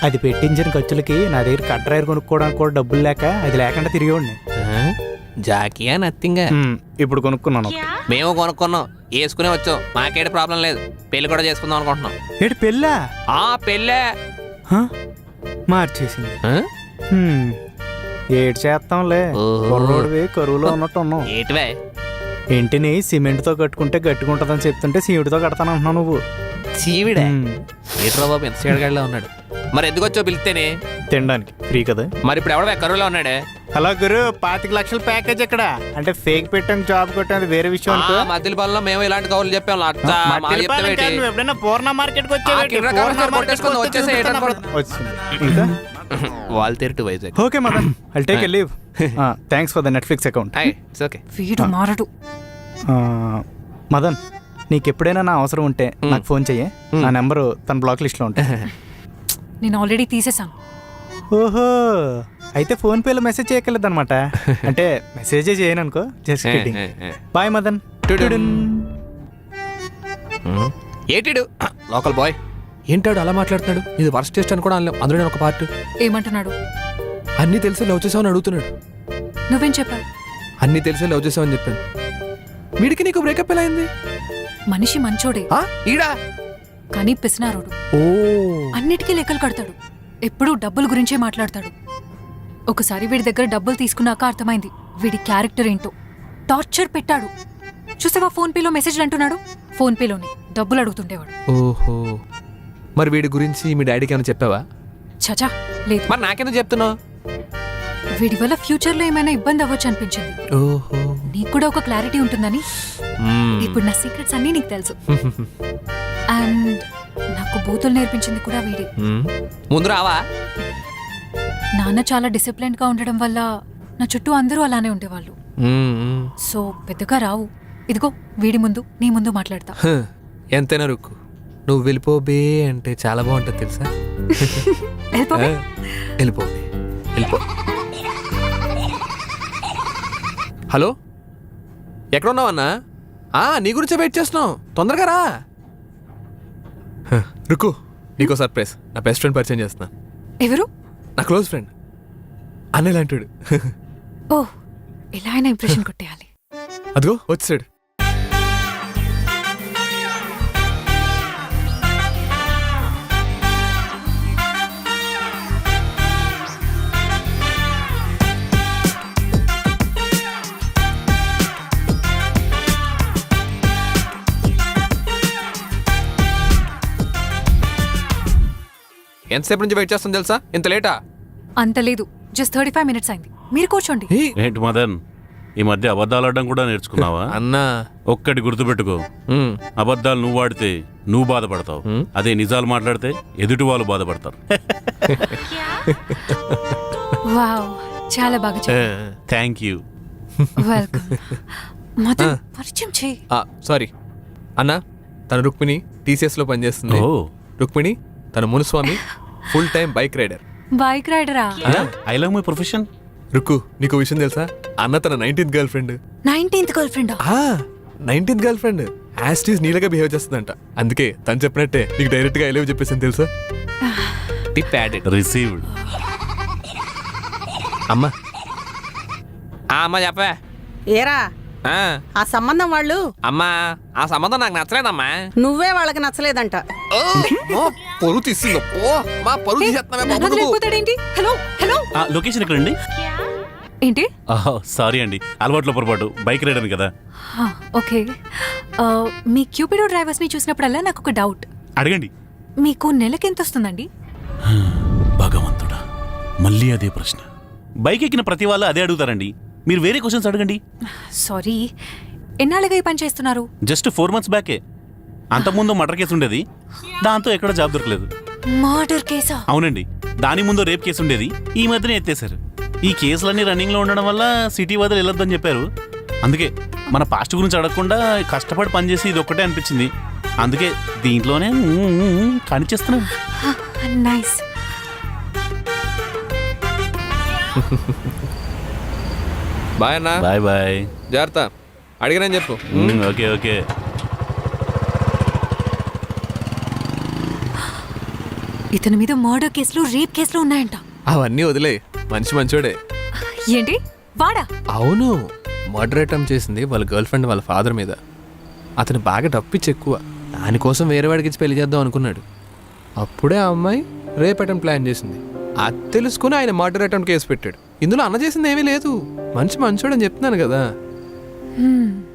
అది పెట్టించిన ఖర్చులకి నా దగ్గర కట్రాయర్ కొనుక్కోవడానికి కూడా డబ్బులు లేక అది లేకుండా తిరిగేవాడిని. జాకియా నథింగ్. ఇప్పుడు కొనుక్కున్నాను. మేము కొనుక్కున్నాం, వేసుకునే వచ్చాం, మాకేటి ప్రాబ్లం లేదు. పెళ్లి కూడా చేసుకుందాం అనుకుంటున్నాం. ఏంటి పెళ్ళా? పెళ్ళే మార్చేసింది. ఏడు చేస్తాంలే, కుర్రోడివి కరువులో ఉన్నట్టు ఉన్నావు. ఏటివే? ఇంటిని సిమెంట్తో కట్టుకుంటే గట్టుకుంటుందని చెప్తుంటే సీవిడితో కడతాను అంటున్నావు నువ్వు. చీవిడే ఏట్రా బాబు, ఎంత సీడగాడిలో ఉన్నాడు. మరి ఎందుకు వచ్చో పిలిస్తేనే? తినడానికి ఫ్రీ కదా. మరి ఇప్పుడు ఎవడో కరువులో ఉన్నాడే. హలో గురు, 25 లక్షల ప్యాకేజ్ ఇక్కడ అంటే ఫేక్ పెట్టాను జాబ్ కొట్టాను వేరే విషయం. మధ్యలో పనుల్లో మేము ఇలాంటి కౌలు చెప్పాం. ఎప్పుడైనా పూర్ణ మార్కెట్ వాళ్ళు తిరుటు Vizag. Okay Madan, I'll take a leave. Thanks for the Netflix account. వీడు మారడు. మదన్, నీకు ఎప్పుడైనా నా అవసరం ఉంటే నాకు ఫోన్ చెయ్యి. నా నెంబరు తన బ్లాక్ లిస్ట్లో ఉంటుంది. నేను ఆల్రెడీ తీసేసాను. ఓహో, అయితే ఫోన్ పేలో మెసేజ్ చేయగలదు అనమాట. అంటే మెసేజే చేయను అనుకో. Just kidding. బాయ్ మదన్. ఏటిడు లోకల్ బాయ్ ఏంటాడు అలా మాట్లాడుతున్నాడు? ఇది వర్స్ట్ టెస్ట్ అని కూడా అందులో నేను ఒక పార్ట్. ఏమంటున్నాడు? అన్నీ తెలిసి లవ్ చేసావని అడుగుతున్నాడు. నువ్వేం చెప్పావు? అన్నీ తెలిసి లవ్ చేసావని చెప్పాను. వీడికి నీకు బ్రేకప్ ఎలా అయింది? మనిషి మంచోడే ఈడా, కానీ పిసినారోడు. అన్నిటికీ లెక్కలు కడతాడు. ఎప్పుడూ డబ్బుల గురించే మాట్లాడతాడు. ఒకసారి వీడి దగ్గర డబ్బులు తీసుకున్నాక అర్థమైంది వీడి క్యారెక్టర్ ఏంటో. టార్చర్ పెట్టాడు. చూసావా, ఫోన్ పేలో మెసేజ్లు అంటున్నాడు. ఫోన్ పేలోని డబ్బులు అడుగుతుండేవాడు. ఓహో, మరి వీడి గురించి మీ డాడీకి ఏమైనా చెప్పావా? చచా లేదు. మరి నాకెందుకు చెప్తున్నావు? వీడి వల్ల ఫ్యూచర్ లో ఏమైనా ఇబ్బంది అవ్వచ్చు అనిపించింది. ఓహో, నీకు కూడా ఒక క్లారిటీ ఉంటుందని. ఇప్పుడు నా సీక్రెట్స్ అన్నీ నీకు తెలుసు. అండ్ నాకు బూతులు నేర్పించింది కూడా వీడే. ముందు రావా? నాన్న చాలా డిసిప్లిన్ గా ఉండడం వల్ల నా చుట్టూ అందరూ అలానే ఉండేవాళ్ళు. సో పెద్దగా రావు. ఇదిగో వీడి ముందు నీ ముందు మాట్లాడతా. ఎంతైనా రుక్కు, నువ్వు వెళ్ళిపోబే అంటే చాలా బాగుంటుంది తెలుసా. వెళ్ళిపోబే, వెళ్ళిపో. హలో, ఎక్కడున్నావన్నా? నీ గురించే వెయిట్ చేస్తున్నావు, తొందరగా రా. రుక్కు, నీకో సర్ప్రైజ్. నా బెస్ట్ ఫ్రెండ్ పరిచయం చేస్తున్నా. ఎవరు? నా క్లోజ్ ఫ్రెండ్ అన్నయ్య లాంటాడు. ఓ, ఎలా అయినా ఇంప్రెషన్ కొట్టేయాలి. అదిగో వచ్చాడు. ఎంతసేపు నుంచి వెయిట్ చేస్తాను తెలుసా? ఇంత లేటా? అంత లేదు, జస్ట్ 35 minutes అయింది. మీరు కూర్చోండి. ఏంటి మదన్, ఈ మధ్య అబద్ధాలు ఆడడం కూడా నేర్చుకున్నావా? అన్నా ఒక్కటి గుర్తుపెట్టుకో, అబద్ధాలు నువ్వు ఆడితే నువ్వు బాధపడతావు, అదే నిజాలు మాట్లాడితే ఎదుటి వాళ్ళు బాధపడతారు. వావ్, చాలా బాగా చెప్పారు. Thank you. వెల్కమ్. మదన్, పరిచయం చేయి. సారీ అన్నా, తన రుక్మిణి TCS లో పనిచేస్తుంది. రుక్మిణి తన Munuswamy full time bike rider. Bike రైడరా? I love my profession. Rukku, నీకు విషయం తెలుసా? అన్న తన 19th girlfriend. 19th girlfriend? 19th girlfriend యాస్టీస్ నీళ్ళగా బిహేవ్ చేస్తుందంట. అందుకే తను చెప్పినట్టే నీకు డైరెక్ట్ గా ఐ లవ్ చెప్పేసాను తెలుసా. Tip added. రిసీవ్డ్. అమ్మా అమ్మా చెప్పే. ఏరా ఆ సంబంధం వాళ్ళు? అమ్మా ఆ సంబంధం నాకు నచ్చలేదమ్మా. నువ్వే వాళ్ళకి నచ్చలేదంట. పరువు తీసిందో మా పరువు తీసేస్తాడేంటి? హలో హలో, లొకేషన్ ఎక్కడండి? ఏంటి? సారీ అండి, అలవాట్లో పొరపాటు. బైక్ రైడర్ కదా. ఓకే, మీ క్యూపిడో డ్రైవర్స్ ని చూసినప్పుడల్లా నాకు ఒక డౌట్. అడగండి. మీకు నెలకి ఎంత వస్తుందండి? భగవంతుడా, మళ్ళీ అదే ప్రశ్న. బైక్ ఎక్కిన ప్రతి వాళ్ళు అదే అడుగుతారండి. మీరు వేరే క్వశ్చన్స్ అడగండి. సారీ, ఎన్నాళ్ళుగా ఈ పని చేస్తున్నారు? Just 4 months బ్యాకే. అంతకుముందు మర్డర్ కేసు ఉండేది, దాంతో ఎక్కడ జాబ్ దొరకలేదు. మర్డర్ కేసా? అవునండి, దాని ముందు రేప్ కేసు ఉండేది, ఈ మధ్యనే ఎత్తేసారు. ఈ కేసులన్నీ రన్నింగ్ లో ఉండడం వల్ల సిటీ వదిలి వెళ్ళొద్దని చెప్పారు. అందుకే మన పాస్ట్ గురించి అడగకుండా కష్టపడి పనిచేసి ఇది ఒక్కటే అనిపించింది. అందుకే దీంట్లోనే కానిచ్చేస్తున్నాను. నైస్. బాయ్ అన్నా. Bye bye. జాగ్రత్త, అడిగినని చెప్పు. Okay okay. ఇతని మీద మర్డర్ కేసులు రేప్ కేసులు ఉన్నాయంట. అవన్నీ వదిలే, మనిషి మంచోడే. ఏంటి వాడా? అవును, మర్డర్ అటెంప్ట్ చేసింది వాళ్ళ గర్ల్ ఫ్రెండ్ వాళ్ళ ఫాదర్ మీద. అతను బాగా డప్పిచ్చి ఎక్కువ, దానికోసం వేరే వాడికి ఇచ్చి పెళ్లి చేద్దాం అనుకున్నాడు. అప్పుడే ఆ అమ్మాయి రేప్ అటెంప్ట్ ప్లాన్ చేసింది. అది తెలుసుకుని ఆయన మర్డర్ అటెంప్ట్ కేసు పెట్టాడు. ఇందులో అన్న చేసింది ఏమీ లేదు, మనిషి మంచోడని చెప్తున్నాను కదా.